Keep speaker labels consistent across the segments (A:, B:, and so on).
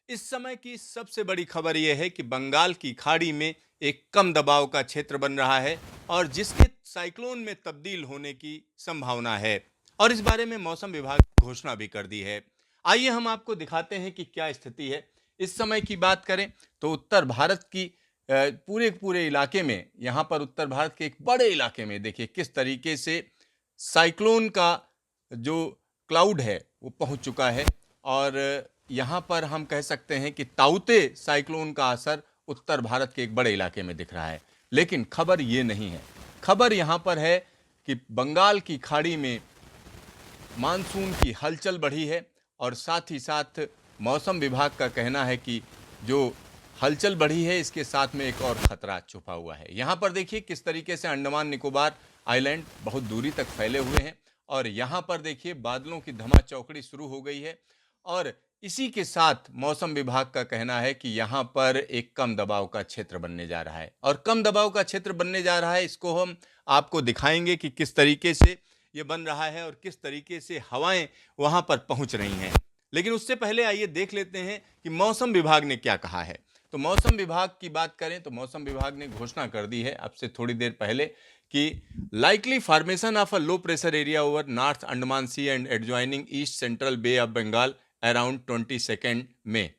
A: इस समय की सबसे बड़ी खबर यह है कि बंगाल की खाड़ी में एक कम दबाव का क्षेत्र बन रहा है और जिसके साइक्लोन में तब्दील होने की संभावना है। और इस बारे में मौसम विभाग ने घोषणा भी कर दी है। आइए हम आपको दिखाते हैं कि क्या स्थिति है। इस समय की बात करें तो उत्तर भारत की पूरे पूरे इलाके में, यहाँ पर उत्तर भारत के एक बड़े इलाके में देखिए किस तरीके से साइक्लोन का जो क्लाउड है वो पहुंच चुका है। और यहाँ पर हम कह सकते हैं कि ताउते साइक्लोन का असर उत्तर भारत के एक बड़े इलाके में दिख रहा है। लेकिन खबर ये नहीं है, खबर यहाँ पर है कि बंगाल की खाड़ी में मानसून की हलचल बढ़ी है और साथ ही साथ मौसम विभाग का कहना है कि जो हलचल बढ़ी है इसके साथ में एक और खतरा छुपा हुआ है। यहाँ पर देखिए किस तरीके से अंडमान निकोबार आइलैंड बहुत दूरी तक फैले हुए हैं और यहाँ पर देखिए बादलों की धमाचौकड़ी शुरू हो गई है। और इसी के साथ मौसम विभाग का कहना है कि यहाँ पर एक कम दबाव का क्षेत्र बनने जा रहा है और कम दबाव का क्षेत्र बनने जा रहा है, इसको हम आपको दिखाएंगे कि किस तरीके से ये बन रहा है और किस तरीके से हवाएं वहां पर पहुंच रही हैं। लेकिन उससे पहले आइए देख लेते हैं कि मौसम विभाग ने क्या कहा है। तो मौसम विभाग की बात करें तो मौसम विभाग ने घोषणा कर दी है अब से थोड़ी देर पहले कि likely formation of a low pressure area over north Andaman sea and adjoining east central bay of Bengal around 22 में।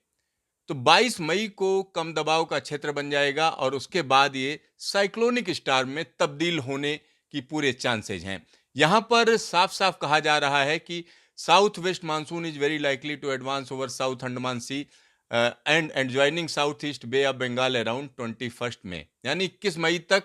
A: तो 22 मई को कम दबाव का क्षेत्र बन जाएगा और उसके बाद ये साइक्लोनिक स्टार्म में तब्दील होने की पूरे चांसेज हैं। यहां पर साफ साफ कहा जा रहा है कि south west monsoon is very likely to advance over south Andaman sea and adjoining south east bay of Bengal around 21 में, यानी 21 मई तक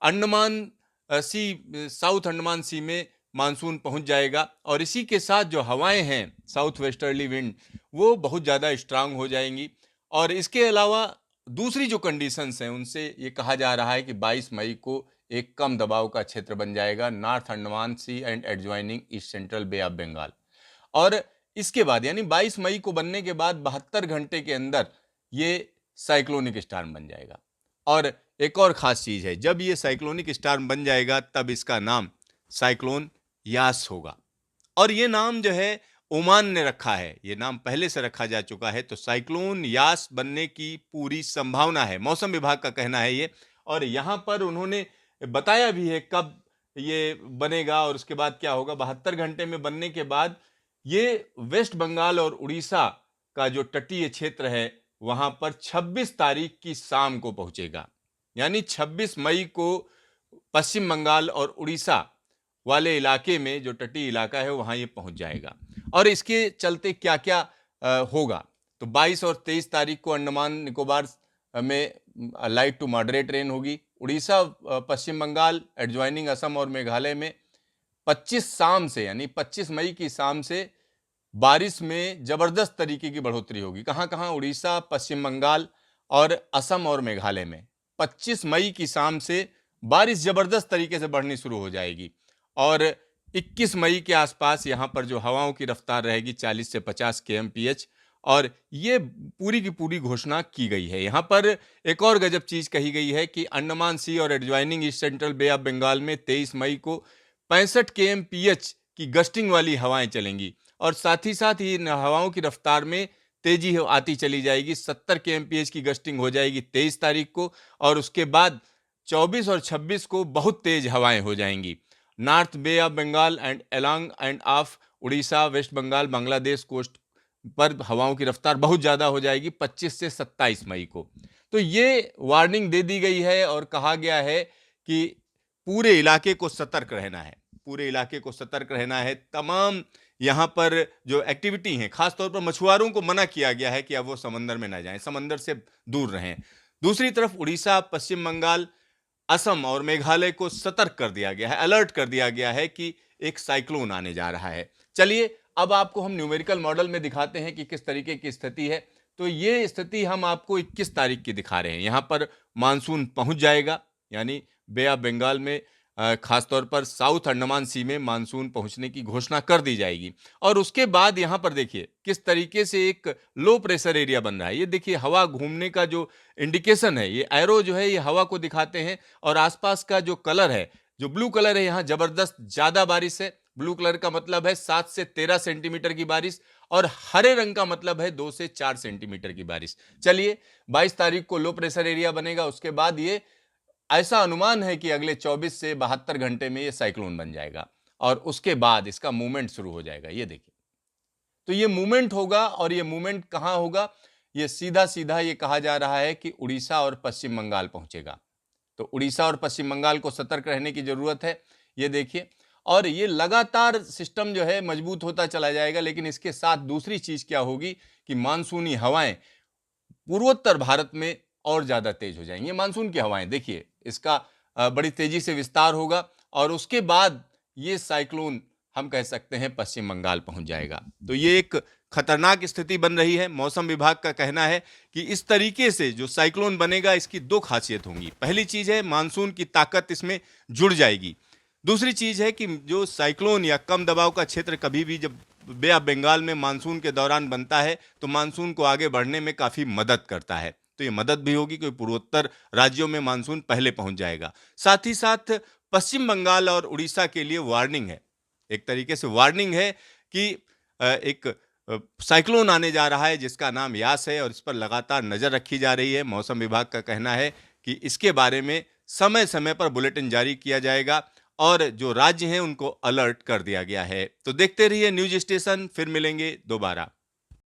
A: अंडमान साउथ अंडमान सी में मानसून पहुंच जाएगा। और इसी के साथ जो हवाएं हैं साउथ वेस्टर्ली विंड वो बहुत ज़्यादा स्ट्रांग हो जाएंगी। और इसके अलावा दूसरी जो कंडीशंस हैं उनसे ये कहा जा रहा है कि 22 मई को एक कम दबाव का क्षेत्र बन जाएगा north Andaman sea and adjoining east central bay of Bengal. और इसके बाद यानी 22 मई को बनने के बाद 72 घंटे के अंदर ये साइक्लोनिक स्टार्म बन जाएगा। और एक और खास चीज है, जब ये साइक्लोनिक स्टार्म बन जाएगा तब इसका नाम साइक्लोन यास होगा। और ये नाम जो है ओमान ने रखा है, ये नाम पहले से रखा जा चुका है। तो साइक्लोन यास बनने की पूरी संभावना है, मौसम विभाग का कहना है ये। और यहां पर उन्होंने बताया भी है कब ये बनेगा और उसके बाद क्या होगा। 72 घंटे में बनने के बाद ये वेस्ट बंगाल और उड़ीसा का जो तटीय क्षेत्र है वहां पर 26 तारीख की शाम को पहुंचेगा, यानी 26 मई को पश्चिम बंगाल और उड़ीसा वाले इलाके में जो तटीय इलाका है वहां ये पहुंच जाएगा। और इसके चलते क्या क्या होगा, तो 22 और 23 तारीख को अंडमान निकोबार में लाइट टू मॉडरेट रेन होगी। उड़ीसा पश्चिम बंगाल एडजॉइनिंग असम और मेघालय में 25 शाम से यानी 25 मई की शाम से बारिश में जबरदस्त तरीके की बढ़ोतरी होगी। कहां कहां, उड़ीसा पश्चिम बंगाल और असम और मेघालय में 25 मई की शाम से बारिश जबरदस्त तरीके से बढ़नी शुरू हो जाएगी। और 21 मई के आसपास यहां पर जो हवाओं की रफ्तार रहेगी 40 से 50 kmph। और ये पूरी की पूरी घोषणा की गई है। यहां पर एक और गजब चीज कही गई है कि अंडमान सी और adjoining east central bay of Bengal में 23 मई को 65 kmph की गस्टिंग वाली हवाएं चलेंगी और साथ ही साथ इन हवाओं की रफ्तार में तेजी आती चली जाएगी। 70 kmph की गस्टिंग हो जाएगी 23 तारीख को और उसके बाद 24 और 26 को बहुत तेज हवाएं हो जाएंगी। North bay of Bengal and along and off Orissa west Bengal Bangladesh coast पर हवाओं की रफ्तार बहुत ज़्यादा हो जाएगी 25 से 27 मई को। तो ये वार्निंग दे दी गई है और कहा गया है कि पूरे इलाके को सतर्क रहना है, पूरे इलाके को सतर्क रहना है। तमाम यहाँ पर जो एक्टिविटी हैं, खासतौर पर मछुआरों को मना किया गया है कि अब वो समंदर में ना जाएं, समंदर से दूर रहें। दूसरी तरफ उड़ीसा पश्चिम बंगाल असम और मेघालय को सतर्क कर दिया गया है, अलर्ट कर दिया गया है कि एक साइक्लोन आने जा रहा है। चलिए अब आपको हम न्यूमेरिकल मॉडल में दिखाते हैं कि किस तरीके की स्थिति है। तो ये स्थिति हम आपको 21 तारीख की दिखा रहे हैं। यहाँ पर मानसून पहुंच जाएगा, यानी बे ऑफ बंगाल में खासतौर पर साउथ अंडमान सी में मानसून पहुंचने की घोषणा कर दी जाएगी। और उसके बाद यहाँ पर देखिए किस तरीके से एक लो प्रेशर एरिया बन रहा है। ये देखिए हवा घूमने का जो इंडिकेशन है, ये एरो जो है ये हवा को दिखाते हैं और आसपास का जो कलर है, जो ब्लू कलर है, यहाँ जबरदस्त ज्यादा बारिश है ब्लू कलर का मतलब है 7 से 13 सेंटीमीटर की बारिश और हरे रंग का मतलब है 2 से 4 सेंटीमीटर की बारिश। चलिए 22 तारीख को लो प्रेशर एरिया बनेगा, उसके बाद ये ऐसा अनुमान है कि अगले 24 से 72 घंटे में ये साइक्लोन बन जाएगा और उसके बाद इसका मूवमेंट शुरू हो जाएगा। ये देखिए, तो ये मूवमेंट होगा और ये मूवमेंट कहां होगा? ये सीधा सीधा ये कहा जा रहा है कि उड़ीसा और पश्चिम बंगाल पहुंचेगा। तो उड़ीसा और पश्चिम बंगाल को सतर्क रहने की जरूरत है। ये देखिए, और ये लगातार सिस्टम जो है मजबूत होता चला जाएगा, लेकिन इसके साथ दूसरी चीज क्या होगी कि मानसूनी हवाएं पूर्वोत्तर भारत में और ज्यादा तेज हो जाएंगी। मानसून की हवाएं देखिए, इसका बड़ी तेजी से विस्तार होगा और उसके बाद ये साइक्लोन हम कह सकते हैं पश्चिम बंगाल पहुंच जाएगा। तो ये एक खतरनाक स्थिति बन रही है। मौसम विभाग का कहना है कि इस तरीके से जो साइक्लोन बनेगा इसकी दो खासियत होंगी। पहली चीज है मानसून की ताकत इसमें जुड़ जाएगी। दूसरी चीज है कि जो साइक्लोन या कम दबाव का क्षेत्र कभी भी जब बे ऑफ बंगाल में मानसून के दौरान बनता है तो मानसून को आगे बढ़ने में काफी मदद करता है। तो ये मदद भी होगी कि पूर्वोत्तर राज्यों में मानसून पहले पहुंच जाएगा। साथ ही साथ पश्चिम बंगाल और उड़ीसा के लिए वार्निंग है, एक तरीके से वार्निंग है कि एक साइक्लोन आने जा रहा है जिसका नाम यास है और इस पर लगातार नजर रखी जा रही है। मौसम विभाग का कहना है कि इसके बारे में समय समय पर बुलेटिन जारी किया जाएगा और जो राज्य हैं उनको अलर्ट कर दिया गया है। तो देखते रहिए न्यूज स्टेशन, फिर मिलेंगे दोबारा।